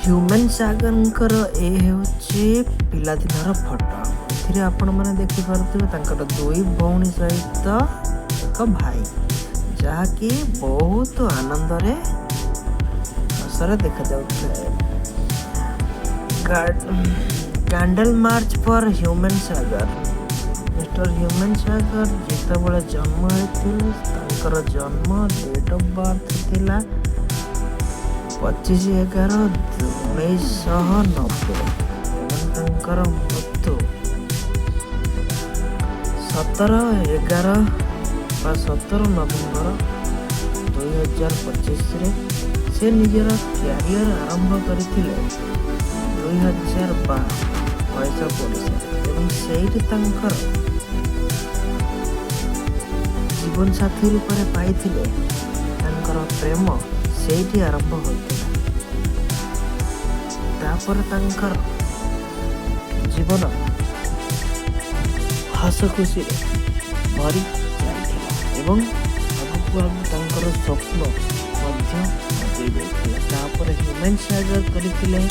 ହ୍ୟୁମାନ ସାଗରଙ୍କର ଏ ହେଉଛି ପିଲାଦିନର ଫଟୋ। ଏଥିରେ ଆପଣମାନେ ଦେଖିପାରୁଥିବେ ତାଙ୍କର ଦୁଇ ଭଉଣୀ ସହିତ ଏକ ଭାଇ, ଯାହାକି ବହୁତ ଆନନ୍ଦରେ ହସରେ ଦେଖାଯାଉଥିଲେ। Candle march for Humane Sagar. Mister Humane Sagar ଯେତେବେଳେ ଜନ୍ମ ହୋଇଥିଲେ ତାଙ୍କର ଜନ୍ମ ଡେଟ୍ ଅଫ୍ ବାର୍ଥ ଥିଲା 25/11/1990 ଏବଂ ତାଙ୍କର ମୃତ୍ୟୁ 17 ନଭେମ୍ବର 2025ରେ। ସେ ନିଜର କ୍ୟାରିୟର ଆରମ୍ଭ କରିଥିଲେ 2012 ଭଏସ୍ ଅଫ୍ ଓଡ଼ିଶାରେ ଏବଂ ସେଇଠି ତାଙ୍କର ଜୀବନସାଥୀ ରୂପରେ ପାଇଥିଲେ। ତାଙ୍କର ପ୍ରେମ ସେଇଠି ଆରମ୍ଭ ହୋଇଥିଲା। ତାପରେ ତାଙ୍କର ଜୀବନ ହସ ଖୁସିରେ ଭରି ଚାଲିଥିଲା ଏବଂ ଆଗକୁ ତାଙ୍କର ସ୍ୱପ୍ନ ମଧ୍ୟ ଆଗେଇ ଯାଇଥିଲା। ତାପରେ ହ୍ୟୁମାନ ସାଗର କରିଥିଲେ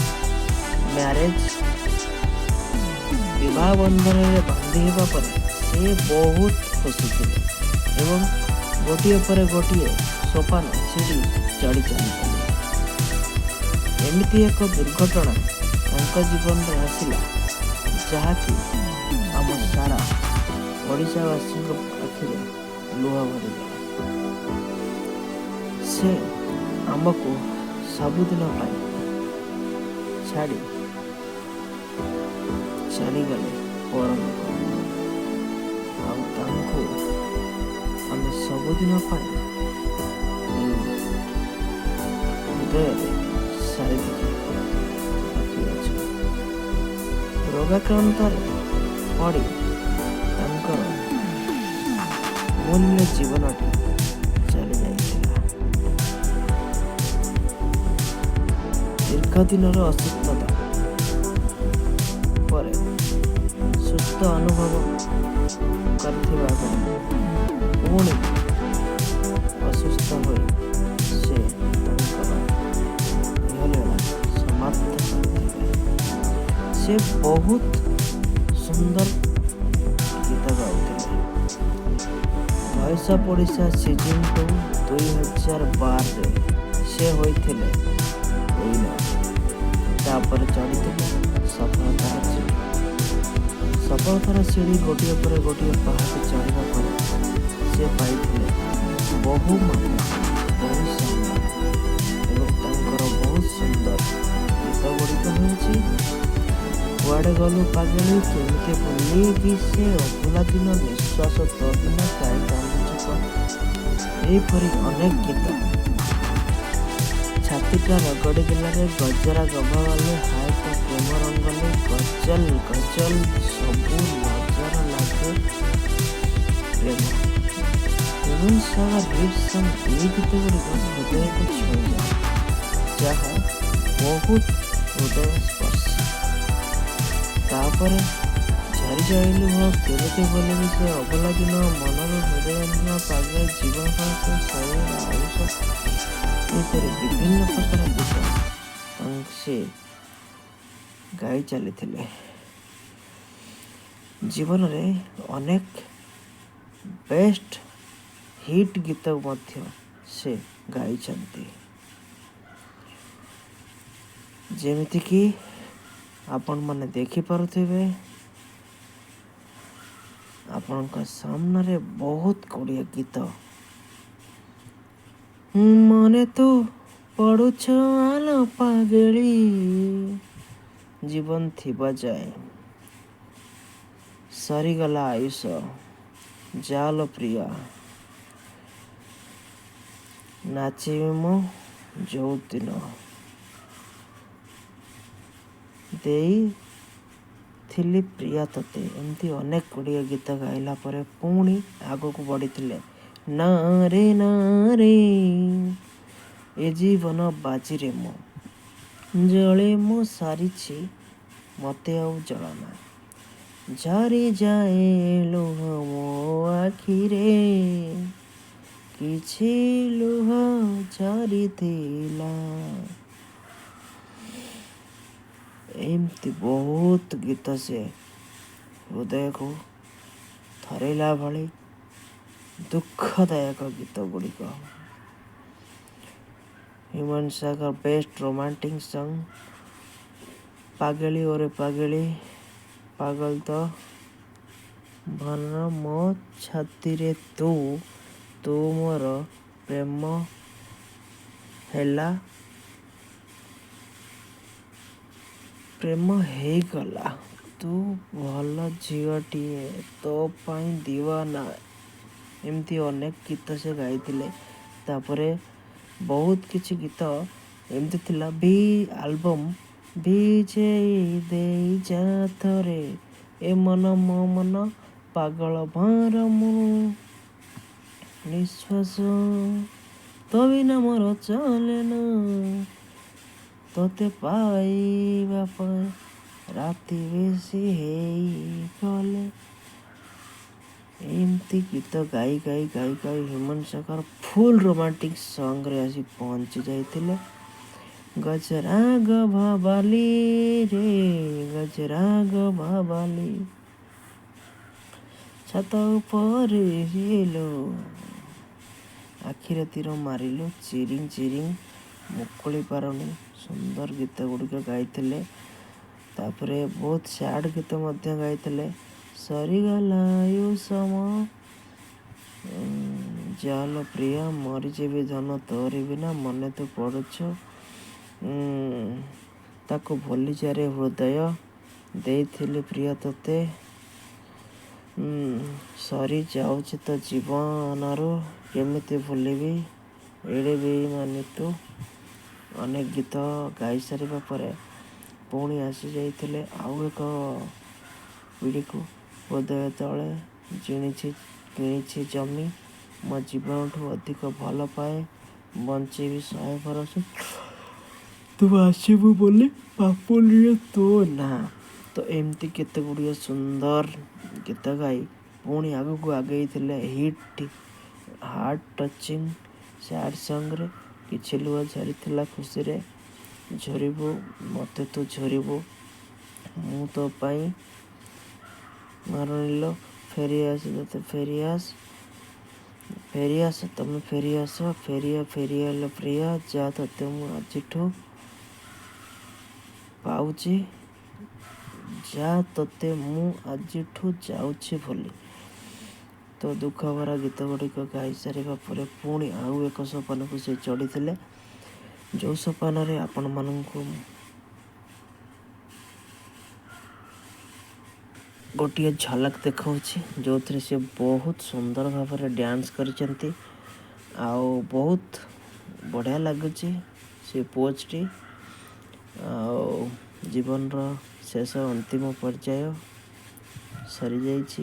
ମ୍ୟାରେଜ। ବିବାହ ବନ୍ଧନରେ ବାନ୍ଧି ହେବା ପରେ ସେ ବହୁତ ଖୁସି ଥିଲେ ଏବଂ ଗୋଟିଏ ପରେ ଗୋଟିଏ ସୋପାନ ସିଡ଼ି ଚଢ଼ି ଚାଲିଥିଲେ। ଏମିତି ଏକ ଦୁର୍ଘଟଣା ତାଙ୍କ ଜୀବନରେ ଆସିଲା ଯାହାକି ଆମ ସାରା ଓଡ଼ିଶାବାସୀଙ୍କ ଆଖିରେ ଲୁହ ଭରିଦେଲା। ସେ ଆମକୁ ସବୁଦିନ ପାଇଁ ଛାଡ଼ି ଚାଲିଗଲେ ପରଲୋକ, ଆଉ ତାଙ୍କୁ ଆମେ ସବୁଦିନ ପାଇଁ ହୃଦୟରେ ସାଇତିକି ରଖିଅଛୁ। ରୋଗାକ୍ରାନ୍ତରେ ପଡ଼ି ତାଙ୍କର ମୂଲ୍ୟ ଜୀବନଟି ଚାଲି ଯାଇଥିଲା। ଦୀର୍ଘ ଦିନର ଅସୁସ୍ଥତା ପରେ ସୁସ୍ଥ ଅନୁଭବ କରିଥିବା ବେଳେ ପୁଣି ଅସୁସ୍ଥ ହୋଇ ସେ ତାଙ୍କର ଇହଲୀଳା ସମାପ୍ତ କରିଥିଲେ। ସେ ବହୁତ ସୁନ୍ଦର ଗୀତ ଗାଉଥିଲେ। ଭଏସ୍ ଅଫ୍ ଓଡ଼ିଶା ସିଜିନ୍ 2 2012ରେ ସେ ହୋଇଥିଲେ ଉଇନର। ତାପରେ ଚଢ଼ିଥିଲେ ସଫଳତାର ସିଡ଼ି। ସଫଳତାର ସିଡ଼ି ଗୋଟିଏ ପରେ ଗୋଟିଏ ପାହାଚ ଚଢ଼ିବା ପରେ ସେ ପାଇଥିଲେ ବହୁ ମାନ, ବହୁ ସମ୍ମାନ ଏବଂ ତାଙ୍କର ବହୁତ ସୁନ୍ଦର ଗୀତ ଗୁଡ଼ିକ ହେଉଛି କୁଆଡ଼େ ଗଲୁ ପାଗଳି, କେମିତି ଭୁଲିବି ସେ ଅଭୁଲା ଦିନ, ନିଶ୍ୱାସ ତୋ ବିନା, କାହିଁ କାନ୍ଦୁଛୁ କହ। ଏହିପରି ଅନେକ ଗୀତ। ଛାତିଟା ରଗଡ଼ି ଦେଲାରେ, ଗଜରା ଗଭାବାଲେ, ହାୟ ତ ପ୍ରେମ ରଙ୍ଗଲେ, ଗଜଲ ଗଜଲ ସବୁ ନଜର ଲାଗେ ପ୍ରେମ। ହ୍ୟୁମାନ ସାଗର ହିଟ୍ ସଙ୍ଗ୍ ଏହି ଗୀତ ଗୁଡ଼ିକ ହୃଦୟକୁ ଛୁଇଁଯାଏ, ଯାହା ବହୁତ ହୃଦୟ ସ୍ପର୍ଶୀ। ତାପରେ ଝରି ଯାଇଲୁ ହଁ, କେମିତି ଭୁଲିବି ସେ ଅଭୁଲା ଦିନ, ମନରୁ ହୃଦୟଙ୍ଗମ ପାଗଳ, ଜୀବନ ପାଖ ଶରୀର ଆୟୁଷ। ଏହିପରି ବିଭିନ୍ନ ପ୍ରକାର ଗୀତ ସେ ଗାଇ ଚାଲିଥିଲେ। ଜୀବନରେ ଅନେକ ବେଷ୍ଟ ହିଟ୍ ଗୀତ ମଧ୍ୟ ସେ ଗାଇଛନ୍ତି, ଯେମିତିକି ଆପଣମାନେ ଦେଖିପାରୁଥିବେ ଆପଣଙ୍କ ସାମ୍ନାରେ ବହୁତ ଗୁଡ଼ିଏ ଗୀତ। ମନେ ତୁ ପଡ଼ୁଛ ଆଲୋ ପାଗଳି, ଜୀବନ ଥିବା ଯାଏ, ସରିଗଲା ଆୟୁଷ, ଜାଲୋ ପ୍ରିୟା, ନାଚିବି ମୁଁ ଯୋଉଦିନ, ଦେଇଥିଲି ପ୍ରିୟା ତତେ। ଏମିତି ଅନେକ ଗୁଡ଼ିଏ ଗୀତ ଗାଇଲା ପରେ ପୁଣି ଆଗକୁ ବଢ଼ିଥିଲେ। ନା ରେ ଏ ଜୀବନ ବାଜିରେ ମୁଁ ଜଳେ ମୁଁ ସାରିଛି, ମୋତେ ଆଉ ଜଳନା, ଝରିଯାଏ ଲୁହ ମୋ ଆଖିରେ, କିଛି ଲୁହ ଝରିଥିଲା। ଏମିତି ବହୁତ ଗୀତ ସେ ହୃଦୟକୁ ଥରେଇଲା ଭଳି ଦୁଃଖଦାୟକ ଗୀତ ଗୁଡ଼ିକ। ହ୍ୟୁମାନ ସାଗର ବେଷ୍ଟ ରୋମାଣ୍ଟିକ ସଙ୍ଗ ପାଗଳି ଓରେ ପାଗଳି ପାଗଲ ତ ଭନ ମୋ ଛାତିରେ ତୁ ତୁ ମୋର ପ୍ରେମ ହେଲା ପ୍ରେମ ହେଇଗଲା ତୁ ଭଲ ଝିଅଟିଏ ତୋ ପାଇଁ ଦିୱାନା। ଏମିତି ଅନେକ ଗୀତ ସେ ଗାଇଥିଲେ। ତାପରେ ବହୁତ କିଛି ଗୀତ ଏମିତି ଥିଲା ବି ଆଲବମ୍ ଭିଜେଇ ଦେଇ ଯା ଥରେ ଏ ମନ ମୋ ମନ ପାଗଳ ଭାର ମୁଁ ନିଶ୍ୱାସ ତୋ ବିନା ମୋର ଚାଲେ ନା ତୋତେ ପାଇବା ପାଇଁ ରାତି ବେଶୀ ହେଇଗଲେ। ଏମିତି ଗୀତ ଗାଇ ଗାଇ ଗାଇ ଗାଇ ହ୍ୟୁମାନ ସାଗର ଫୁଲ୍ ରୋମାଣ୍ଟିକ ସଙ୍ଗରେ ଆସି ପହଞ୍ଚି ଯାଇଥିଲେ। ଗଜରାଗ ଭାବାଲି ରେ ଗଜରାଗ ଭାବାଲି ଛାତ ଉପରେ ହେଲୁ ଆଖିରେ ତୀର ମାରିଲୁ ଚିରିଂ ଚିରିଂ ମୁକୁଳି ପାରୁନି। ସୁନ୍ଦର ଗୀତ ଗୁଡ଼ିକ ଗାଇଥିଲେ। ତାପରେ ବହୁତ ସ୍ୟାଡ଼ ଗୀତ ମଧ୍ୟ ଗାଇଥିଲେ। ସରିଗଲା ଆୟୁ ସମ ଜାଲ ପ୍ରିୟା ମରିଯିବି ଧନ ତୋରି ବିନା ମନେ ତୁ ପଡ଼ୁଛୁ ତାକୁ ଭୁଲିଯାରେ ହୃଦୟ ଦେଇଥିଲି ପ୍ରିୟ ତୋତେ ସରି ଯାଉଛି ତ ଜୀବନରୁ କେମିତି ଭୁଲିବି ଏଡ଼େ ବେଇମାନି ତୁ। ଅନେକ ଗୀତ ଗାଇସାରିବା ପରେ ପୁଣି ଆସିଯାଇଥିଲେ ଆଉ ଏକ ପିଢ଼ିକୁ। ହୃଦୟ ତଳେ କିଣିଛି ଜମି ମୋ ଜୀବନଠୁ ଅଧିକ ଭଲ ପାଏ ବଞ୍ଚିବି 100 ବରଷ ତୁ ଆସିବୁ ବୋଲି ପାପୁଲିରେ ତୋ ନାଁ। ତ ଏମିତି କେତେ ଗୁଡ଼ିଏ ସୁନ୍ଦର ଗୀତ ଗାଇ ପୁଣି ଆଗକୁ ଆଗେଇଥିଲେ ହିଟ୍ ହାର୍ଟ ଟଚିଂ ସ୍ୟାଡ଼ ସଙ୍ଗରେ କିଛି ଲୁହ ଝରିଥିଲା ଖୁସିରେ ଝରିବୁ ମୋତେ ତୁ ଝରିବୁ ମୁଁ ତୋ ପାଇଁ ମାରୁନିଲୋ ଫେରିଆସ ତତେ ଫେରିଆସ ତମେ ଫେରିଆସ ଫେରିଆଲ ପ୍ରିୟା ଯା ତତେ ମୁଁ ଆଜିଠୁ ପାଉଛି ଯା ତତେ ମୁଁ ଆଜିଠୁ ଯାଉଛି ଭୁଲି। ତ ଦୁଃଖ ଭରା ଗୀତ ଗୁଡ଼ିକ ଗାଇସାରିବା ପରେ ପୁଣି ଆଉ ଏକ ସୋପାନକୁ ସେ ଚଢ଼ିଥିଲେ। ଯେଉଁ ସୋପାନରେ ଆପଣମାନଙ୍କୁ ଗୋଟିଏ ଝଲକ ଦେଖାଉଛି ଯେଉଁଥିରେ ସେ ବହୁତ ସୁନ୍ଦର ଭାବରେ ଡ୍ୟାନ୍ସ କରିଛନ୍ତି। ଆଉ ବହୁତ ବଢ଼ିଆ ଲାଗୁଛି ସେ ପୋଜ୍ଟି। ଆଉ ଜୀବନର ଶେଷ ଅନ୍ତିମ ପର୍ଯ୍ୟାୟ ସରିଯାଇଛି।